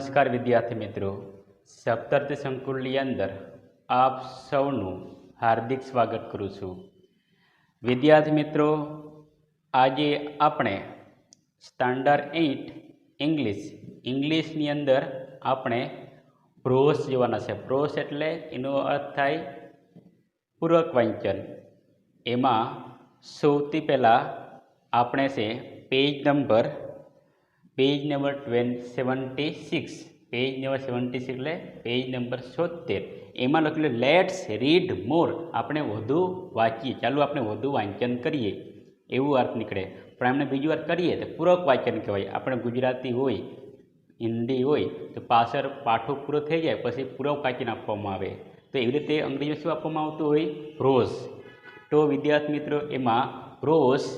નમસ્કાર વિદ્યાર્થી મિત્રો, સપ્તર્થી સંકુલની અંદર આપ સૌનું હાર્દિક સ્વાગત કરું છું. વિદ્યાર્થી મિત્રો, આજે આપણે સ્ટાન્ડર્ડ 8 ઇંગ્લિશની અંદર આપણે પ્રોસ જોવાના છે. પ્રોસ એટલે એનો અર્થ થાય પૂરક વાંચન. એમાં સૌથી પહેલાં આપણે છે પેજ નંબર 76, પેજ નંબર 76 એટલે પેજ નંબર 76. એમાં લખેલું લેટ્સ રીડ મોર, આપણે વધુ વાંચીએ, ચાલો આપણે વધુ વાંચન કરીએ એવું અર્થ નીકળે. પણ આપણે બીજી વાર કરીએ તો પૂરક વાંચન કહેવાય. આપણે ગુજરાતી હોય, હિન્દી હોય તો પાછળ પાઠો પૂરો થઈ જાય પછી પૂરક વાંચન આપવામાં આવે. તો એવી રીતે અંગ્રેજીમાં શું આપવામાં આવતું હોય? પ્રોઝ. તો વિદ્યાર્થી મિત્રો, એમાં પ્રોઝ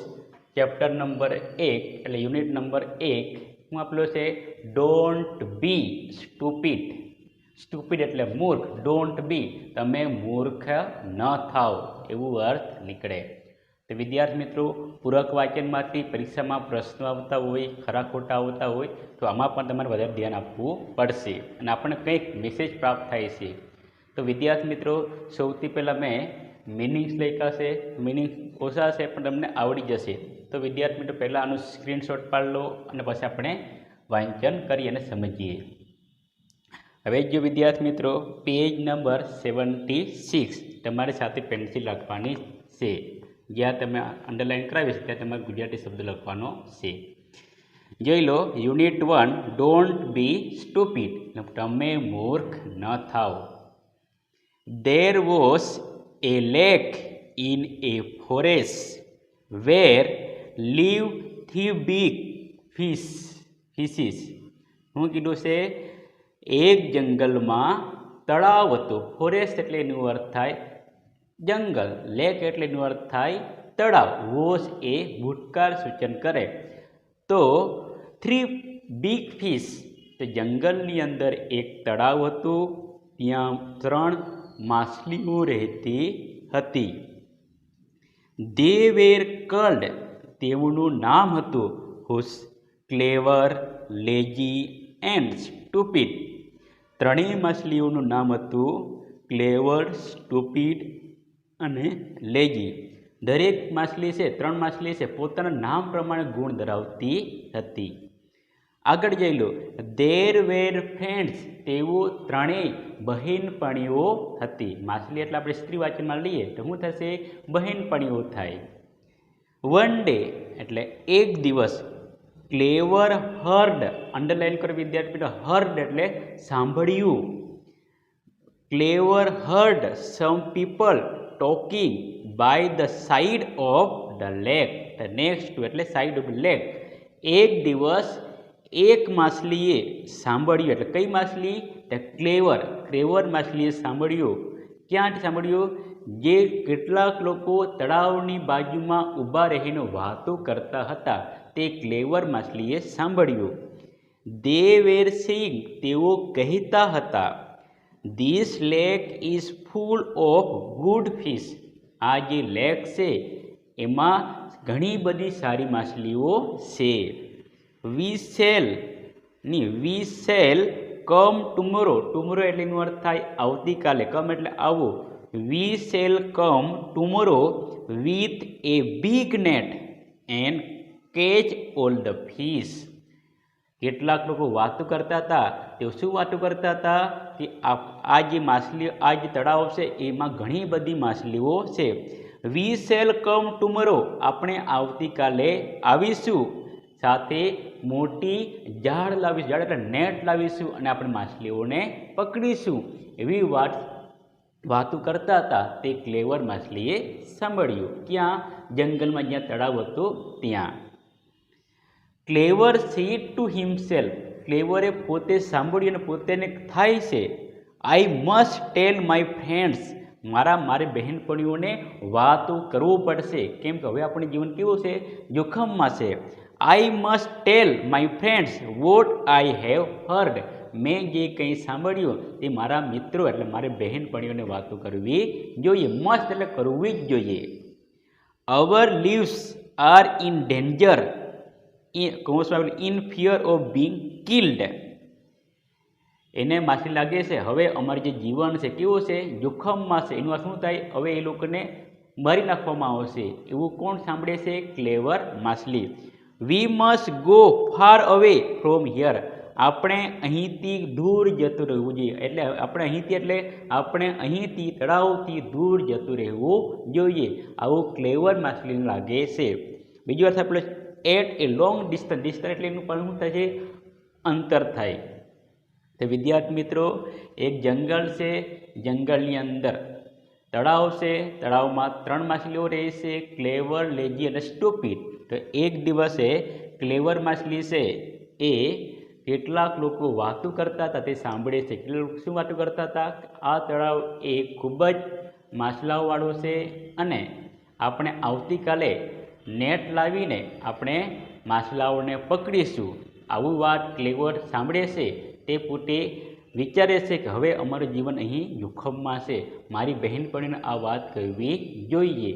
ચેપ્ટર નંબર 1 એટલે યુનિટ નંબર 1 હું આપેલો છે ડોન્ટ બી સ્ટુપિડ. સ્ટુપિડ એટલે મૂર્ખ, ડોન્ટ બી તમે મૂર્ખ ન થાવ એવું અર્થ નીકળે. તો વિદ્યાર્થી મિત્રો, પૂરક વાંચનમાંથી પરીક્ષામાં પ્રશ્નો આવતા હોય, ખરા ખોટા આવતા હોય તો આમાં પણ તમારે વધારે ધ્યાન આપવું પડશે અને આપણને કંઈક મેસેજ પ્રાપ્ત થાય છે. તો વિદ્યાર્થી મિત્રો, સૌથી પહેલાં મેં મિનિંગ્સ લખ્યા છે. મિનિંગ ઓછા છે પણ તમને આવડી જશે. તો વિદ્યાર્થી મિત્રો, પહેલાં આનું સ્ક્રીનશોટ પાડી લો અને પછી આપણે વાંચન કરી અને સમજીએ. હવે જો વિદ્યાર્થી મિત્રો, પેજ નંબર 76 તમારી સાથે પેન્સિલ લખવાની છે. જ્યાં તમે અંડરલાઇન કરાવી છે ત્યાં તમારે ગુજરાતી શબ્દ લખવાનો છે. જોઈ લો, યુનિટ 1 ડોન્ટ બી સ્ટુપિડ, તમે મૂર્ખ ન થાવ. There was a lake in a forest where lived three big fishes. શું કીધું છે? એક જંગલમાં તળાવ હતું. ફોરેસ્ટ એટલે એનો અર્થ થાય જંગલ, લેક એટલે એનો અર્થ થાય તળાવ. વોઝ એ ભૂતકાળ સૂચન કરે. તો 3 big fish, તો જંગલની અંદર એક તળાવ હતું, ત્યાં 3 માછલીઓ રહેતી હતી. They were called, તેઓનું નામ હતું ક્લેવર, લેજી એન્ડ સ્ટુપિડ. ત્રણેય માછલીઓનું નામ હતું ક્લેવર, સ્ટુપિડ અને લેજી. દરેક માછલી છે, 3 માછલી છે, પોતાના નામ પ્રમાણે ગુણ ધરાવતી હતી. આગળ જઈ લો, દેર વેર ફ્રેન્ડ્સ, તેઓ ત્રણેય બહેનપણીઓ હતી. માછલી એટલે આપણે સ્ત્રી વાચનમાં લઈએ તો શું થશે? બહેનપણીઓ થાય. વન ડે એટલે એક દિવસ. ક્લેવર હર્ડ, અંડરલાઇન કરો વિદ્યાર્થી મિત્રો, હર્ડ એટલે સાંભળ્યું. Clever heard some people talking by the side of the lake. The next to એટલે સાઇડ ઓફ લેક. એક દિવસ એક માછલીએ સાંભળ્યું, એટલે કઈ માછલી? ક્લેવર માછલીએ સાંભળ્યું. ક્યાંથી સાંભળ્યું? જે કેટલાક લોકો તળાવની બાજુમાં ઊભા રહીને વાતો કરતા હતા તે ક્લેવર માછલીએ સાંભળ્યું. દે વેર સેઇંગ, તેઓ કહેતા હતા, this lake is full of good fish. આ જે લેક છે એમાં ઘણી બધી સારી માછલીઓ છે. We shall come tomorrow. Tomorrow એટલે એનો અર્થ થાય આવતીકાલે. કમ એટલે આવો. We shall come tomorrow with a big net and catch all the fish. કેટલાક લોકો વાતો કરતા હતા. તેઓ શું વાતો કરતા હતા? કે આ જે માછલીઓ, આ જે તળાવ છે એમાં ઘણી બધી માછલીઓ છે. વી શેલ કમ ટુમોરો, આપણે આવતીકાલે આવીશું, સાથે મોટી જાળ લાવીશું, જાળ એટલે નેટ લાવીશું અને આપણે માછલીઓને પકડીશું. એવી વાતો કરતા હતા તે ક્લેવર માછલીએ સાંભળ્યું. ક્યાં? જંગલમાં, જ્યાં તળાવ હતું ત્યાં. ક્લેવર સેડ ટુ હિમસેલ્ફ, ક્લેવરે પોતે સાંભળ્યું અને પોતેને થાય છે, I must tell my friends, મારી બહેનપણીઓને વાતો કરવું પડશે. કેમ કે હવે આપણું જીવન કેવું છે? જોખમમાં છે. I must tell my friends what I have heard, મેં જે કંઈ સાંભળ્યું તે મારા મિત્રો એટલે મારી બહેનપણીઓને વાતો કરવી જોઈએ. મસ્ટ એટલે કરવી જ જોઈએ. Our lives are in danger, in fear of being killed. એને માછલી લાગે છે હવે અમારું જે જીવન છે કેવું છે જોખમમાં છે, એનું શું થાય હવે એ લોકોને મારી નાખવામાં આવશે, એવું કોણ સાંભળે છે? ક્લેવર માછલી. We must go far away from here, આપણે અહીંથી દૂર જતું રહેવું જોઈએ. એટલે આપણે અહીંથી તળાવથી દૂર જતું રહેવું જોઈએ, આવું ક્લેવર માછલીને લાગે છે. બીજો અર્થ આપણે at a long distance. Distance એટલે એનું પણ શું થાય છે? અંતર થાય. તો વિદ્યાર્થી મિત્રો, એક જંગલ છે, જંગલની અંદર તળાવ છે, તળાવમાં 3 માછલીઓ રહે છે, ક્લેવર, લેજી અને સ્ટુપિડ. તો એક દિવસે ક્લેવર માછલી છે એ કેટલાક લોકો વાતો કરતા હતા તે સાંભળે છે. કેટલાક લોકો શું વાતો કરતા હતા? આ તળાવ એ ખૂબ જ માછલાઓવાળો છે અને આપણે આવતીકાલે નેટ લાવીને આપણે માછલાઓને પકડીશું. આવું વાત ક્લેવર સાંભળે છે. તે પોતે વિચારે છે કે હવે અમારું જીવન અહીં જોખમમાં છે, મારી બહેનપણીને આ વાત કહેવી જોઈએ,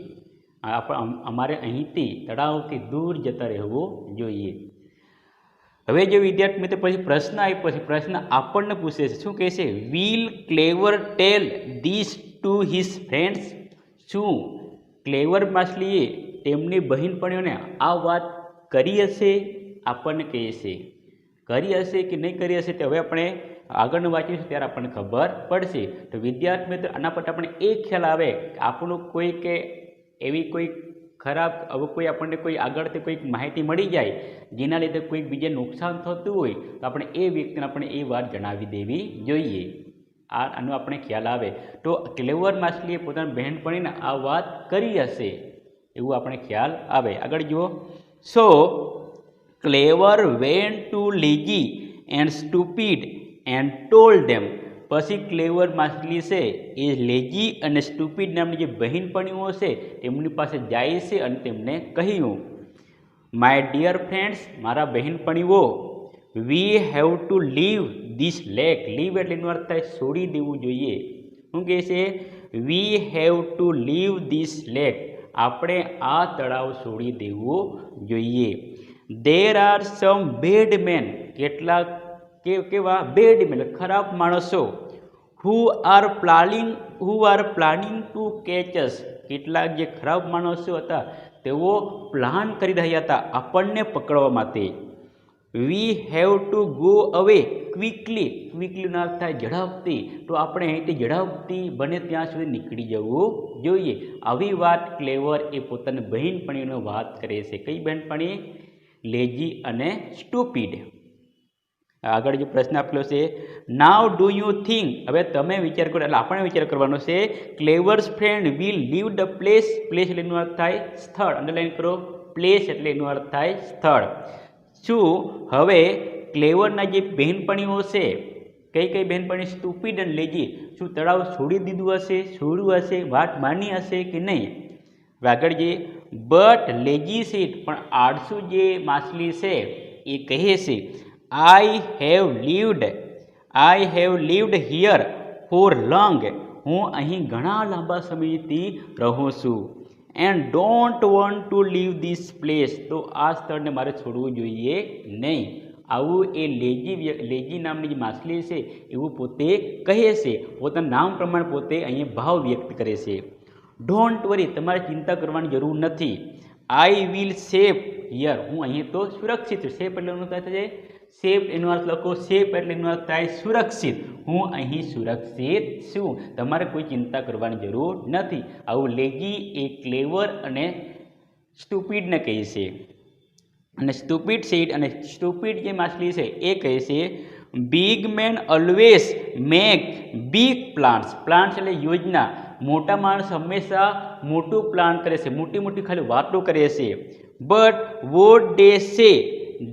અમારે અહીંથી તળાવથી દૂર જતા રહેવું જોઈએ. હવે જો વિદ્યાર્થી મિત્રો પછી પ્રશ્ન આવ્યો, પછી પ્રશ્ન આપણને પૂછે છે, શું કહે છે? Will clever tell this to his friends? શું ક્લેવર માછલીએ તેમની બહેનપણીઓને આ વાત કરી હશે? આપણને કહે છે કરી હશે કે નહીં કરી હશે, તો હવે આપણે આગળનું વાંચીશું ત્યારે આપણને ખબર પડશે. તો વિદ્યાર્થી મિત્રો આના પર આપણને એ ખ્યાલ આવે કે આપણું કોઈ કે એવી કોઈ ખરાબ હવે કોઈ આપણને કોઈ આગળથી કોઈક માહિતી મળી જાય જેના લીધે કોઈક બીજે નુકસાન થતું હોય તો આપણે એ વ્યક્તિને આપણે એ વાત જણાવી દેવી જોઈએ. આનો આપણે ખ્યાલ આવે. તો ક્લેવર માછલીએ પોતાની બહેનપણીને આ વાત કરી હશે એવું આપણે ખ્યાલ આવે. આગળ જુઓ. So Clever went to Lazy and Stupid and told them. પછી ક્લેવર માછલી છે એ લેજી અને સ્ટુપિડ નામની જે બહેનપણીઓ છે એમની પાસે જાય છે અને તેમને કહ્યું, માય ડિયર ફ્રેન્ડ્સ, મારા બહેનપણીઓ, we have to leave this lake. Leave એટલે એનો અર્થ થાય છોડી દેવું જોઈએ. શું કહે છે? We have to leave this lake, આપણે આ તળાવ છોડી દેવું જોઈએ. There are some bad men, કેટલાક કેવા બેડ મેન ખરાબ માણસો, who are planning to catch us, કેટલાક જે ખરાબ માણસો હતા તેઓ પ્લાન કરી રહ્યા હતા આપણને પકડવા માટે. We have to go away quickly, ક્વિકલીનો અર્થ થાય ઝડપથી, તો આપણે અહીંથી ઝડપથી બને ત્યાં સુધી નીકળી જવું જોઈએ. આવી વાત ક્લેવર એ પોતાની બહેનપણીઓની વાત કરે છે. કઈ બહેનપણી? લેજી અને સ્ટુપિડ. આગળ જો પ્રશ્ન આપેલો છે, નાવ ડુ યુ થિંક, હવે તમે વિચાર કરો, એટલે આપણે વિચાર કરવાનો છે, Clever's friend will leave the place. Place એટલે એનો અર્થ થાય સ્થળ, અંડરલાઈન કરો. પ્લેસ એટલે એનો અર્થ થાય સ્થળ. શું હવે ક્લેવરના જે બહેનપણીઓ છે, કઈ બહેનપણી? સ્ટુપિડ અને લેજી, શું તળાવ છોડી દીધું હશે, છોડ્યું હશે, વાત માની હશે કે નહીં? આગળ જે બટ લેજી સીટ, પણ આળસુ જે માછલી છે એ કહે છે, I have lived here for long, હું અહીં ઘણા લાંબા સમયથી રહું છું. And don't want to leave this place, તો આ સ્થળને મારે છોડવું જોઈએ નહીં. આવું એ લેજી નામની જે માછલી છે એવું પોતે કહે છે. પોતાના નામ પ્રમાણે પોતે અહીંયા ભાવ વ્યક્ત કરે છે. ડોન્ટ વરી, તમારે ચિંતા કરવાની જરૂર નથી. આઈ વિલ સેફ હિયર, હું અહીં તો સુરક્ષિત છું. સેફ એટલે એનો અર્થ થાય સેફ, એનો અર્થ લખો. સેફ એટલે એનો અર્થ થાય સુરક્ષિત. હું અહીં સુરક્ષિત છું, તમારે કોઈ ચિંતા કરવાની જરૂર નથી. આવું લેજી એ ક્લેવર અને સ્ટુપિડને કહે છે. અને સ્ટુપિડ સેડ, અને સ્ટુપિડ જે માછલી છે એ કહે છે, big men always make big plans. Plans એટલે યોજના. મોટા માણસ હંમેશા મોટું પ્લાન કરે છે, મોટી ખાલી વાતો કરે છે. બટ વોટ ડે સે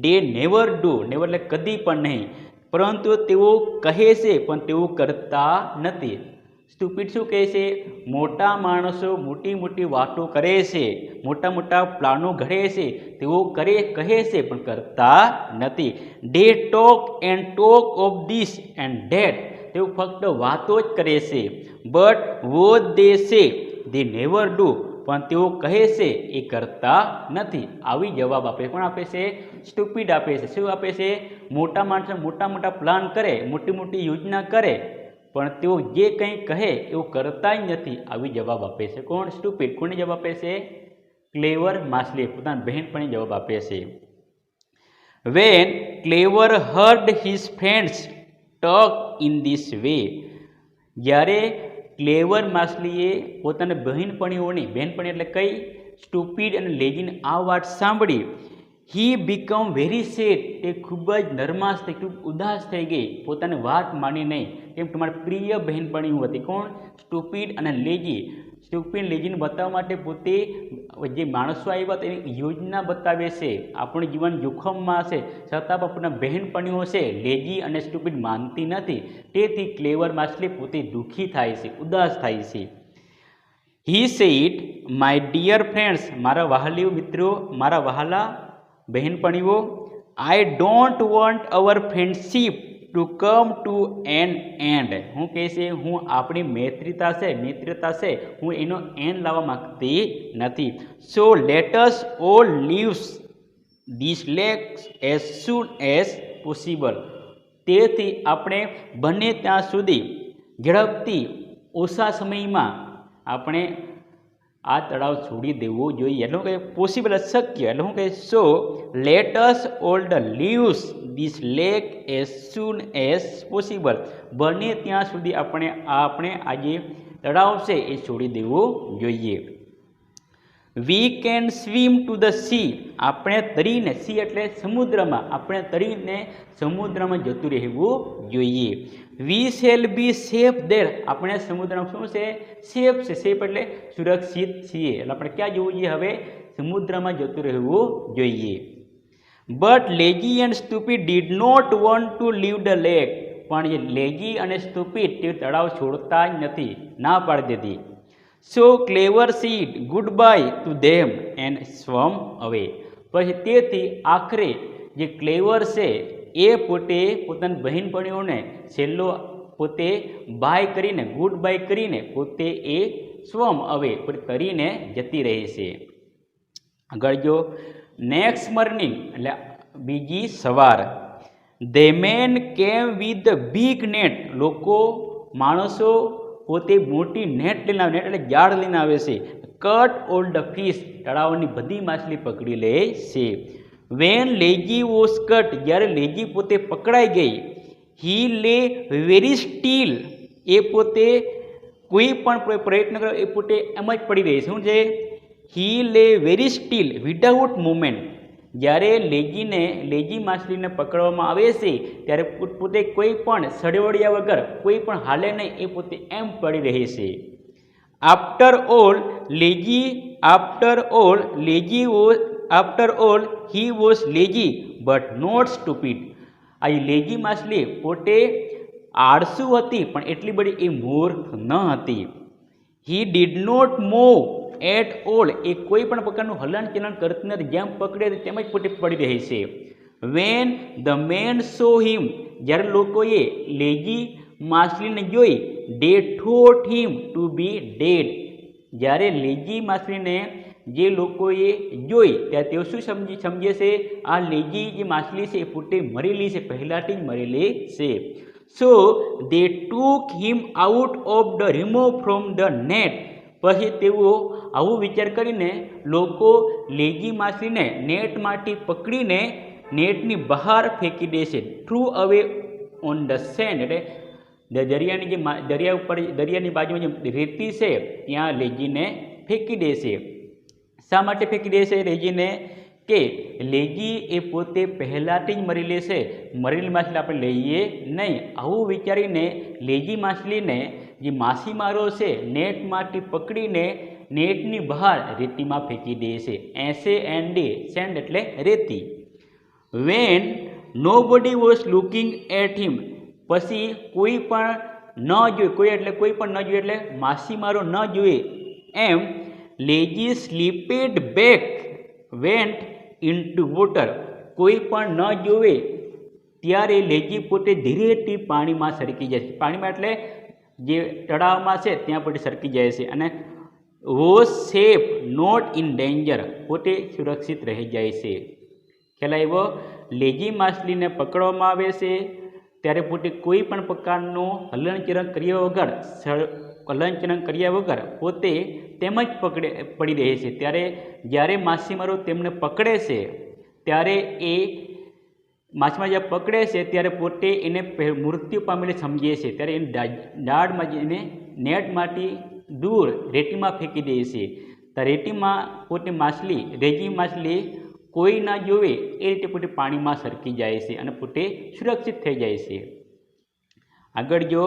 ડે નેવર ડુ, નેવર એટલે કદી પણ નહીં, પરંતુ તેઓ કહે છે પણ તેઓ કરતા નથી. સ્ટુપિડ શું કહે છે? મોટા માણસો મોટી વાતો કરે છે, મોટા પ્લાનો ઘડે છે, તેઓ કહે છે પણ કરતા નથી. Day talk and talk of this and that, તેઓ ફક્ત વાતો જ કરે છે. બટ વોટ દે સે દે નેવર ડુ, પણ તેઓ કહે છે એ કરતા નથી. આવી જવાબ આપે. કોણ આપે છે? સ્ટુપિડ આપે છે. શું આપે છે? મોટા માણસો મોટા મોટા પ્લાન કરે, મોટી મોટી યોજના કરે, પણ તેઓ જે કંઈ કહે એવું કરતા જ નથી. આવી જવાબ આપે છે. કોણ? સ્ટુપિડ. કોને જવાબ આપે છે? ક્લેવર માછલી પોતાના બહેનપણી જવાબ આપે છે. When Clever heard his friends talk in this way, જ્યારે ક્લેવર માછલીએ પોતાના બહેનપણીઓની, બહેનપણી એટલે કઈ? સ્ટુપિડ અને લેઝીની આ વાત સાંભળી, હી બીકમ વેરી સેડ, તે ખૂબ જ નર્માશ થઈ, ખૂબ ઉદાસ થઈ ગઈ, પોતાની વાત માની નહીં. કેમ? તમારી પ્રિય બહેનપણીઓ હતી. કોણ? સ્ટુપિડ અને લેઝી. સ્ટુપિડ લેઝીને બતાવવા માટે પોતે જે માણસો આવ્યા તેની યોજના બતાવે છે. આપણું જીવન જોખમમાં છે છતાં પણ પોતાના બહેનપણીઓ છે લેઝી અને સ્ટુપિડ માનતી નથી. તેથી ક્લેવર માછલી પોતે દુઃખી થાય છે, ઉદાસ થાય છે. He said, my dear friends, મારા વહાલી મિત્રો, મારા વહાલા બહેનપણીઓ, I don't want our friendship to come to an end. હું કહે છે, હું આપણી મિત્રતા છે હું એનો એન્ડ લાવવા માગતી નથી. So let us all leaves this lakes as soon as possible. તેથી આપણે બને ત્યાં સુધી ઝડપથી ઓછા સમયમાં આપણે આ તળાવ છોડી દેવું જોઈએ. એટલે હું કહે પોસિબલ શક્ય. એટલે હું કહે સો let us all the leaves this lake as soon as possible. બને ત્યાં સુધી આપણે આ જે તળાવ છે એ છોડી દેવું જોઈએ. We can swim to the sea. આપણે તરીને, સી એટલે સમુદ્રમાં, આપણે તરીને સમુદ્રમાં જતું રહેવું જોઈએ. વી શેલ બી સેફ દેર. આપણે સમુદ્રમાં શું છે? સેફ છે. સેફ એટલે સુરક્ષિત છીએ. એટલે આપણે ક્યાં જવું જોઈએ? હવે સમુદ્રમાં જતું રહેવું જોઈએ. But lazy and stupid did not want to leave the lake. પણ જે લેઝી અને સ્ટુપિડ તે તળાવ છોડતા જ નથી, ના પાડી દીધી. So Clever said goodbye to them and swam away. પછી તેથી આખરે જે ક્લેવર છે એ પોતે પોતાની બહેનપણીઓને છેલ્લો પોતે બાય કરીને, ગુડ બાય કરીને પોતે એ સ્વમ અવે તરીને જતી રહે છે. આગળ જો નેક્સ્ટ મોર્નિંગ એટલે બીજી સવાર, the men came with the big net. લોકો, માણસો પોતે મોટી નેટ લઈને આવે, નેટ એટલે જાળ લઈને આવે છે. Caught all the fish. તળાવની બધી માછલી પકડી લે છે. When lazy was caught. જ્યારે લેઝી પોતે પકડાઈ ગઈ, હી લે વેરી સ્ટીલ. એ પોતે કોઈ પણ પ્રયત્ન કરે એ પોતે એમ જ પડી રહી છે. શું છે? હી લે વેરી સ્ટીલ વિધાઉટ મુવમેન્ટ. જ્યારે લેઝી માછલીને પકડવામાં આવે છે ત્યારે પોતે કોઈ પણ સળવળ્યા વગર, કોઈ પણ હાલે નહીં, એ પોતે એમ પડી રહે છે. After all he was lazy but not stupid. આ લેઝી માછલી પોતે આળસુ હતી પણ એટલી બધી એ મૂર્ખ ન હતી. He did not move at all. એ કોઈ પણ પ્રકારનું હલન ચલન કરતી નથી, જેમ પકડે તેમ જ પોતે પડી રહી છે. When the men saw him. જ્યારે લોકોએ લેઝી માછલીને જોઈ, they thought him to be dead. જ્યારે લેઝી માછલીને જે લોકોએ જોઈ ત્યારે તેઓ શું સમજે છે? આ લેઝી જે માછલી છે એ પોતે મરેલી છે, પહેલાંથી જ મરેલી છે. So they took him out of the remove from the net. પછી તેઓ આવું વિચાર કરીને લોકો લેઝી માછલીને નેટમાંથી પકડીને નેટની બહાર ફેંકી દે છે. થ્રુ અવે ઓન ધ સેન્ડ. એટલે દરિયાની જે દરિયાની બાજુમાં જે રેતી છે ત્યાં લેઝીને ફેંકી દે છે. શા માટે ફેંકી દે છે લેઝીને? કે લેઝી એ પોતે પહેલાંથી જ મરેલી છે, મરેલી માછલી આપણે લઈએ નહીં. આવું વિચારીને લેઝી માછલીને જે માછીમારો છે નેટમાંથી પકડીને નેટની બહાર રેતીમાં ફેંકી દે છે. SAND, સેન્ડ એટલે રેતી. When nobody was looking at him. પછી કોઈ પણ ન જોઈએ, કોઈ પણ ન જોઈએ એટલે માછીમારો ન જોઈએ એમ Lazy slipped back went into water. કોઈ પણ ન જોવે ત્યારે લેઝી પોતે ધીરેથી પાણીમાં સરકી જાય છે. પાણીમાં એટલે જે તળાવમાં છે ત્યાં પોતે સરકી જાય છે અને was safe not in danger, પોતે સુરક્ષિત રહી જાય છે. ખ્યાલ આવ્યો? લેજી માછલીને પકડવામાં આવે છે ત્યારે પોતે કોઈ પણ પ્રકારનું હલનચલન કર્યા વગર પોતે તેમ જ પડી રહે છે. ત્યારે જ્યારે માછીમારો તેમને પકડે છે ત્યારે એ માછીમાર જ્યારે પકડે છે ત્યારે પોતે એને મૃત્યુ પામેલી સમજે છે. ત્યારે એને દાળમાં જઈને નેટમાંથી દૂર રેતીમાં ફેંકી દે છે. તો રેતીમાં પોતે રેજી માછલી કોઈ ના જોવે એ રીતે પોતે પાણીમાં સરકી જાય છે અને પોતે સુરક્ષિત થઈ જાય છે. આગળ જો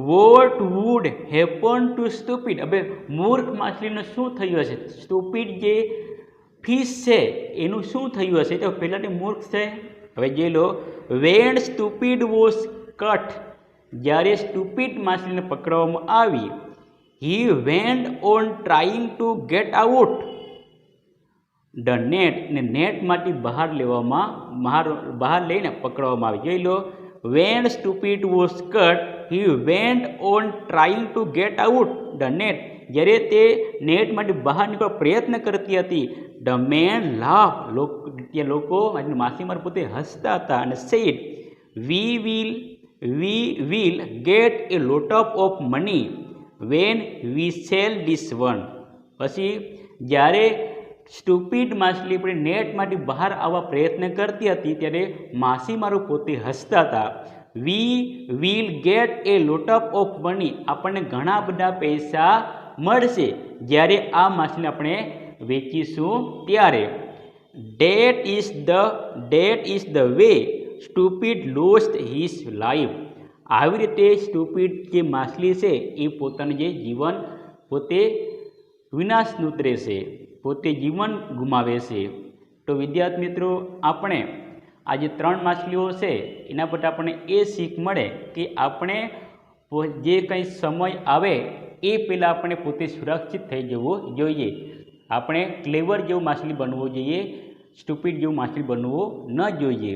what would happen to stupid, હવે મૂર્ખ માછલીનું શું થયું હશે? સ્ટુપિડ જે ફિશ છે એનું શું થયું હશે? તો પહેલાંથી મૂર્ખ છે. હવે જોઈ લો, વેન સ્ટુપિડ વોઝ કટ, જ્યારે સ્ટુપિડ માછલીને પકડવામાં આવી, he went on trying to get out the net, ને નેટમાંથી બહાર લઈને પકડવામાં આવી. જોઈ લો, when Stupid was caught he went on trying to get out the net, જ્યારે તે નેટમાંથી બહાર નીકળવા પ્રયત્ન કરતી હતી. ધ મેન લાફ, લોકો માછીમાર પોતે હસતા હતા અને said, we will get a lot of money when we sell this one. પછી જ્યારે સ્ટુપિડ માછલી પણ નેટમાંથી બહાર આવવા પ્રયત્ન કરતી હતી ત્યારે માછીમારો પોતે હસતા હતા. વી will get a lot of money, આપણને ઘણા બધા પૈસા મળશે જ્યારે આ માછલી આપણે વેચીશું ત્યારે. That is the way stupid lost his life, આવી રીતે સ્ટુપિડ જે માછલી છે એ પોતાનું જે જીવન પોતે વિનાશ ઉતરે છે, પોતે જીવન ગુમાવે છે. તો વિદ્યાર્થી મિત્રો, આપણે આ જે 3 માછલીઓ છે એના પર આપણને એ શીખ મળે કે આપણે જે કંઈ સમય આવે એ પહેલાં આપણે પોતે સુરક્ષિત થઈ જવું જોઈએ. આપણે ક્લેવર જેવું માછલી બનવું જોઈએ, સ્ટુપિડ જેવું માછલી બનવું ન જોઈએ.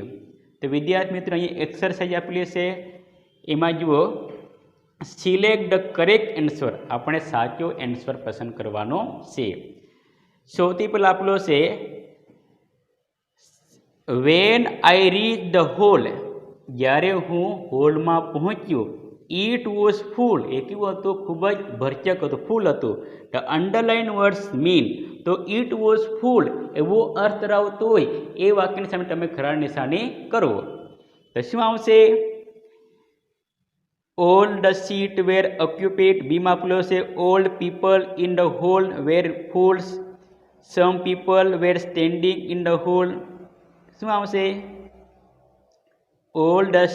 તો વિદ્યાર્થી મિત્રો, અહીં એક્સરસાઇઝ આપેલી છે, એમાં જુઓ, સિલેક્ટ ધ કરેક્ટ એન્સર, આપણે સાચો એન્સર પસંદ કરવાનો છે. સૌથી પહેલાં આપેલો છે, when I reach the hall, જ્યારે હું હોલમાં પહોંચ્યો. ઇટ વોઝ ફૂલ, એ કેવું હતું? ખૂબ જ ભરચક હતું, ફૂલ હતું. ધ અંડરલાઇન વર્ડ્સ મીન, તો ઇટ વોઝ ફૂલ એવો અર્થ ધરાવતો હોય એ વાક્યની સામે તમે ખરા નિશાની કરો. તો શું આવશે? All the seat were occupied, બીમાં આપેલો છે, old people in the hall were fools, some people were standing in the hall. શું આવશે? All the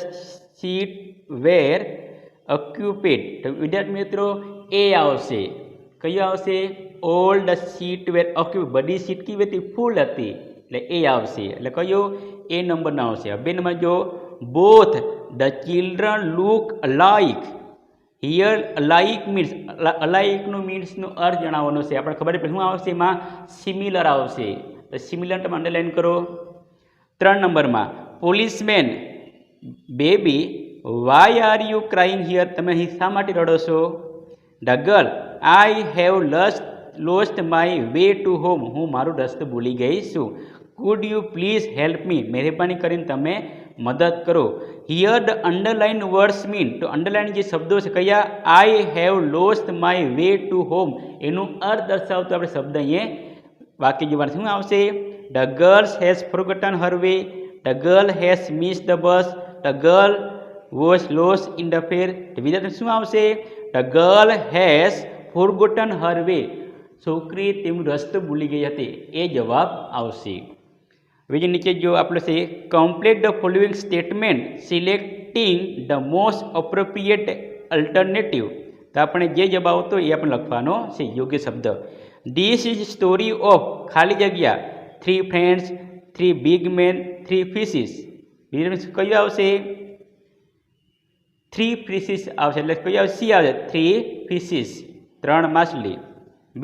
seat were occupied. તો વિદ્યાર્થી મિત્રો, એ આવશે. કયું આવશે? All the seat were occupied, બધી સીટ કેવી હતી? ફૂલ હતી, એટલે એ આવશે. એટલે કયો? એ નંબરનો આવશે. 2 નંબર જો, both the children look alike, here alike means, અલાઇકનું મીન્સનો અર્થ જણાવવાનો છે. આપણે ખબર છે શું આવશે? એમાં સિમિલર આવશે. તો સિમિલર તમે અંડરલાઇન કરો. 3 નંબરમાં, policeman, baby why are you crying here, તમે અહીં શા માટે રડો છો? The girl, I have lost my way to home, હું મારો રસ્તો ભૂલી ગઈ છું. Could you please help me, મહેરબાની કરીને તમે મદદ કરો. Here the underline words mean, તો અંડરલાઇન જે શબ્દો છે કયા? I have lost my way to home, એનું અર્થ દર્શાવતો આપણે શબ્દ અહીંયા વાક્ય જોવાનું. શું આવશે? The girls has forgotten her way, the girl has miss the bus, the girl was lost in the fair. વિદ્યાર્થી શું આવશે? The girl has forgotten her way, છોકરી તેમનો રસ્તો ભૂલી ગઈ હતી, એ જવાબ આવશે. બીજી નીચે જો આપણે છે, complete the following statement selecting the most appropriate alternative. તો આપણે જે જવાબ આવતો એ આપણે લખવાનો છે યોગ્ય શબ્દ. ધીસ ઇઝ સ્ટોરી ઓફ ખાલી જગ્યા 3 ફ્રેન્ડ્સ, 3 બિગ મેન, 3 ફિશિસ. કયું આવશે? 3 ફિશિસ આવશે. એટલે કયું આવશે? સી આવશે. 3 ફિશિસ, 3 માછલી.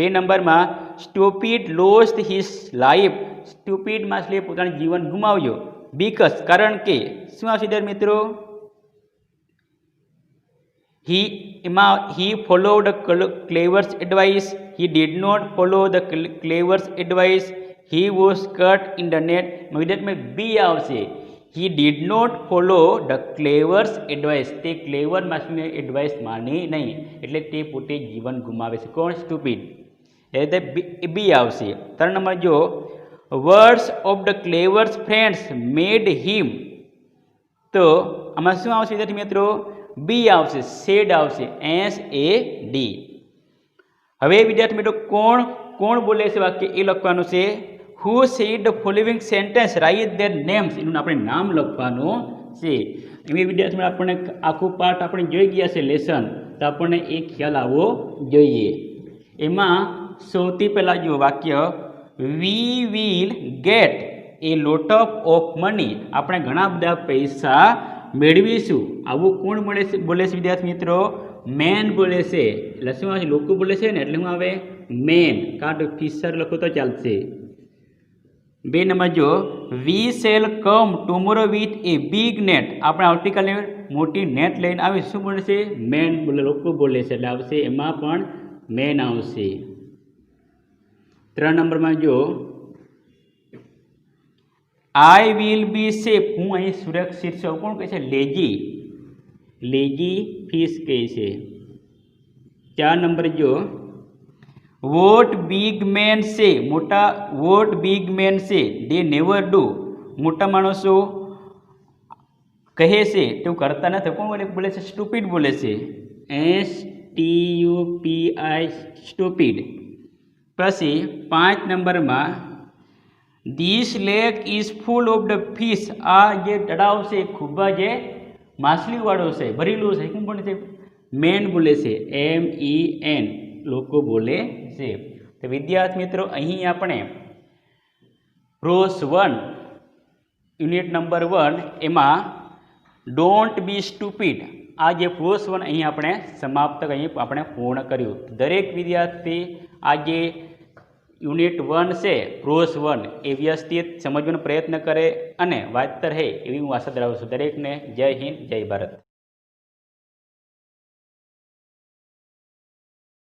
2 નંબરમાં, Stupid lost his life, Stupid માછલીએ પોતાનું જીવન ગુમાવ્યો. બીકસ, કારણ કે. શું આવશે દર મિત્રો? He followed Clever's advice, he did not follow the clever's advice, he was caught in the net. વિદ્યાર્થી બી આવશે. he did not follow the clever's advice. તે ક્લેવર માણસને એડવાઇસ માની નહીં એટલે તે પોતે જીવન ગુમાવે છે. કોણ? સ્ટુપિડ. એટલે બી આવશે. 3 નંબર જો words of the clever's friends made him. તો આમાં શું આવશે વિદ્યાર્થી મિત્રો? બી આવશે. સેડ આવશે. SAD. હવે વિદ્યાર્થી મિત્રો કોણ કોણ બોલે છે વાક્ય એ લખવાનું છે. Who said the following sentence, write their names. એનું આપણે નામ લખવાનું છે. એમ વિદ્યાર્થી મિત્રો આપણને આખું પાઠ આપણે જોઈ ગયા છે લેસન, તો આપણને એ ખ્યાલ આવવો જોઈએ. એમાં સૌથી પહેલાં જો વાક્ય વી will get a lot of money, આપણે ઘણા બધા પૈસા મેળવીશું. આવું કોણ બોલે છે વિદ્યાર્થી મિત્રો? મેન બોલે છે. એટલે શું આવે? લોકો બોલે છે ને એટલે શું આવે? મેન. કાં તો ફિશર લખો તો ચાલશે. 2 નંબર જો we shall come tomorrow with a big net, આપણે આવતીકાલે મોટી નેટ લઈને આવી. શું બોલે છે? મેન બોલે, લોકો બોલે છે એટલે આવશે એમાં પણ મેન આવશે. 3 નંબરમાં જો આઈ વિલ બી સેફ, હું અહીં સુરક્ષિત છું. કોણ કહે છે? લેજી. લેજી ફિશ કહે છે. 4 નંબર જો વોટ બિગ મેન સે, મોટા વોટ બિગ મેન સે દે નેવર ડુ, મોટા માણસો કહે છે તેવું કરતા નથી. કોણ બોલે છે? સ્ટુપિડ બોલે છે. STUPI stupid. પછી 5 નંબરમાં this lake is full of the fish, આ જે તળાવ છે ખૂબ જ માછલીવાળો છે, ભરેલું છે. શું બોલે છે? મેન બોલે છે. MEN, લોકો બોલે છે. તો વિદ્યાર્થી મિત્રો અહીં આપણે પ્રોસ 1 યુનિટ નંબર 1 એમાં ડોન્ટ બી સ્ટુપિડ, આ જે પ્રોસ 1 અહીં આપણે સમાપ્ત અહીં આપણે પૂર્ણ કર્યું. દરેક વિદ્યાર્થી આ જે યુનિટ 1 છે પ્રોસ 1 એ વ્યવસ્થિત સમજવાનો પ્રયત્ન કરે અને વાંચતા રહે એવી હું આશા ધરાવું છું. દરેકને જય હિન્દ, જય ભારત.